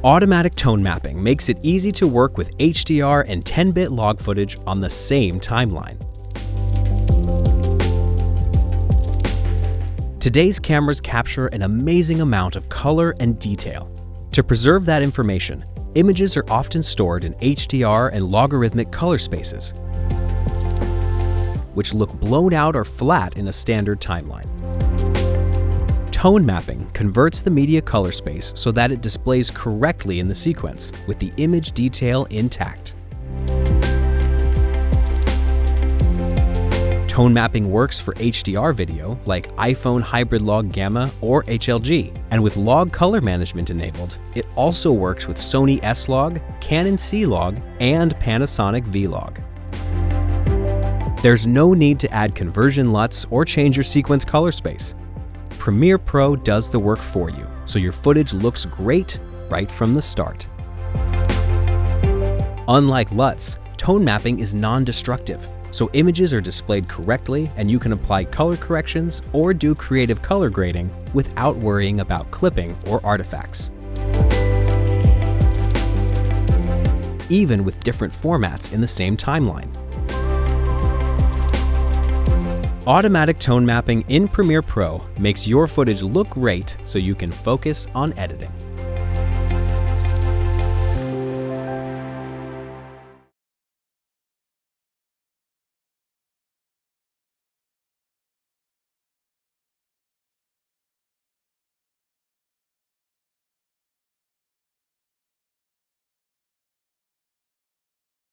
Automatic tone mapping makes it easy to work with HDR and 10-bit log footage on the same timeline. Today's cameras capture an amazing amount of color and detail. To preserve that information, images are often stored in HDR and logarithmic color spaces, which look blown out or flat in a standard timeline. Tone mapping converts the media color space so that it displays correctly in the sequence, with the image detail intact. Tone mapping works for HDR video like iPhone Hybrid Log Gamma or HLG, and with log color management enabled, it also works with Sony S-Log, Canon C-Log, and Panasonic V-Log. There's no need to add conversion LUTs or change your sequence color space. Premiere Pro does the work for you, so your footage looks great right from the start. Unlike LUTs, tone mapping is non-destructive, so images are displayed correctly and you can apply color corrections or do creative color grading without worrying about clipping or artifacts. Even with different formats in the same timeline. Automatic tone mapping in Premiere Pro makes your footage look great so you can focus on editing.